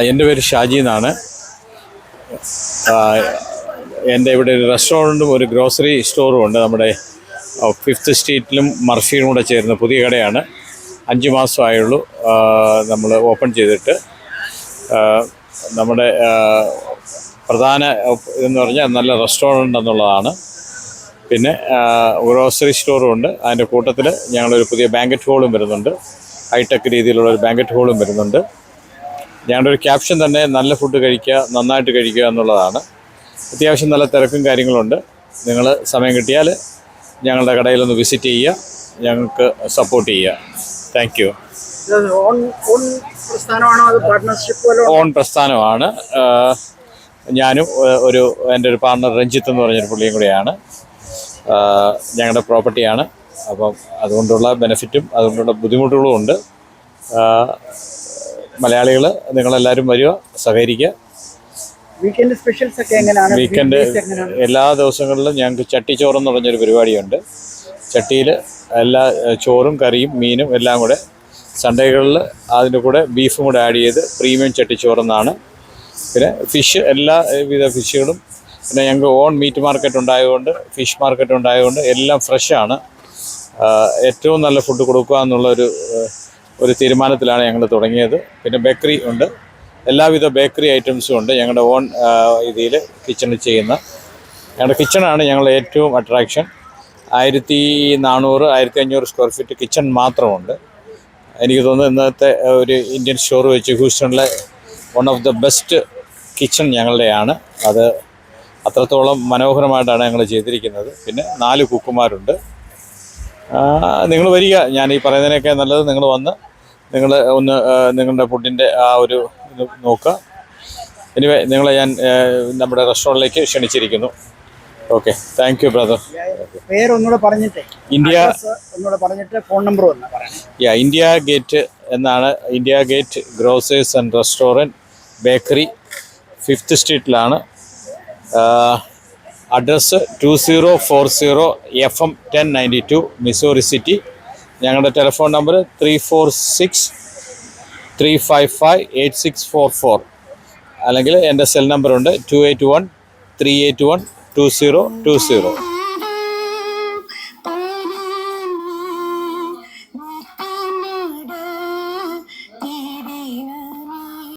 എൻ്റെ പേര് ഷാജി എന്നാണ്. എൻ്റെ ഇവിടെ ഒരു റെസ്റ്റോറൻറ്റും ഒരു ഗ്രോസറി സ്റ്റോറും ഉണ്ട്. നമ്മുടെ 5th സ്ട്രീറ്റിലും മർഫിയും കൂടെ ചേർന്ന പുതിയ കടയാണ്. 5 മാസമായുള്ളൂ നമ്മൾ ഓപ്പൺ ചെയ്തിട്ട്. നമ്മുടെ പ്രധാന ഇതെന്ന് പറഞ്ഞാൽ നല്ല റെസ്റ്റോറൻ്റ് എന്നുള്ളതാണ്. പിന്നെ ഗ്രോസറി സ്റ്റോറും ഉണ്ട്. അതിൻ്റെ കൂട്ടത്തിൽ ഞങ്ങളൊരു പുതിയ ബാങ്കറ്റ് ഹോളും വരുന്നുണ്ട്. ഹൈടെക് രീതിയിലുള്ളൊരു ബാങ്കറ്റ് ഹോളും വരുന്നുണ്ട്. ഞങ്ങളുടെ ഒരു ക്യാപ്ഷൻ തന്നെ നല്ല ഫുഡ് കഴിക്കുക, നന്നായിട്ട് കഴിക്കുക എന്നുള്ളതാണ്. അത്യാവശ്യം നല്ല തിരക്കും കാര്യങ്ങളുണ്ട്. നിങ്ങൾ സമയം കിട്ടിയാൽ ഞങ്ങളുടെ കടയിലൊന്ന് വിസിറ്റ് ചെയ്യുക, ഞങ്ങൾക്ക് സപ്പോർട്ട് ചെയ്യുക. Thank you. ഓൺ പ്രസ്ഥാനമാണ്. ഞാനും എൻ്റെ ഒരു പാർട്ണർ രഞ്ജിത്ത് എന്ന് പറഞ്ഞൊരു പുള്ളിയും കൂടെയാണ്. ഞങ്ങളുടെ പ്രോപ്പർട്ടിയാണ്. അപ്പം അതുകൊണ്ടുള്ള ബെനിഫിറ്റും അതുകൊണ്ടുള്ള ബുദ്ധിമുട്ടുകളും ഉണ്ട്. മലയാളികൾ നിങ്ങളെല്ലാവരും വരിക, സഹകരിക്കുക. വീക്കെൻഡ് സ്പെഷ്യൽസ് ഒക്കെ എങ്ങനെയാണ്? വീക്കെൻഡ് എല്ലാ ദിവസങ്ങളിലും ഞങ്ങൾക്ക് ചട്ടിച്ചോറെന്ന് പറഞ്ഞൊരു പരിപാടിയുണ്ട്. ചട്ടിയിൽ എല്ലാ ചോറും കറിയും മീനും എല്ലാം കൂടെ. സൺഡേകളിൽ അതിൻ്റെ കൂടെ ബീഫും കൂടെ ആഡ് ചെയ്ത് പ്രീമിയം ചട്ടിച്ചോറെന്നാണ്. പിന്നെ ഫിഷ്, എല്ലാവിധ ഫിഷുകളും. പിന്നെ ഞങ്ങൾക്ക് ഓൺ മീറ്റ് മാർക്കറ്റ് ഉണ്ടായതുകൊണ്ട്, ഫിഷ് മാർക്കറ്റ് ഉണ്ടായതുകൊണ്ട് എല്ലാം ഫ്രഷാണ്. ഏറ്റവും നല്ല ഫുഡ് കൊടുക്കുക എന്നുള്ളൊരു തീരുമാനത്തിലാണ് ഞങ്ങൾ തുടങ്ങിയത്. പിന്നെ ബേക്കറി ഉണ്ട്, എല്ലാവിധ ബേക്കറി ഐറ്റംസും ഉണ്ട് ഞങ്ങളുടെ ഓൺ ഇതിൽ കിച്ചണിൽ ചെയ്യുന്ന. ഞങ്ങളുടെ കിച്ചണാണ് ഞങ്ങളുടെ ഏറ്റവും അട്രാക്ഷൻ. 1400-1500 സ്ക്വയർ ഫീറ്റ് കിച്ചൺ മാത്രമുണ്ട്. എനിക്ക് തോന്നുന്നു ഇന്നത്തെ ഒരു ഇന്ത്യൻ സ്റ്റോർ വെച്ച് ഹൂസ്റ്റണിലെ one of the best kitchen ഞങ്ങളുടെയാണ്. അത് അത്രത്തോളം മനോഹരമായിട്ടാണ് ഞങ്ങൾ ചെയ്തിരിക്കുന്നത്. പിന്നെ 4 കുക്കുമാരുണ്ട്. നിങ്ങൾ വരിക. ഞാൻ ഈ പറയുന്നതിനൊക്കെ നല്ലത് നിങ്ങൾ വന്ന് ഒന്ന് നിങ്ങളുടെ ഫുഡിൻ്റെ ഒരു ഇത് നോക്കുക. എനിവേ നിങ്ങളെ ഞാൻ നമ്മുടെ റെസ്റ്റോറൻറ്റിലേക്ക് ക്ഷണിച്ചിരിക്കുന്നു. Okay, thank you brother. പേരൊന്നുകൂടെ പറഞ്ഞിട്ട് ഫോൺ നമ്പർ ഇന്ത്യ ഗേറ്റ് എന്നാണ്. India Gate grocers and restaurant bakery 5th സ്ട്രീറ്റിലാണ്. Address 2040 FM 1092 Missouri city. ഞങ്ങളുടെ ടെലിഫോൺ നമ്പർ 346-355-8644. അല്ലെങ്കിൽ എൻ്റെ സെൽ നമ്പറുണ്ട് 281-381-2020.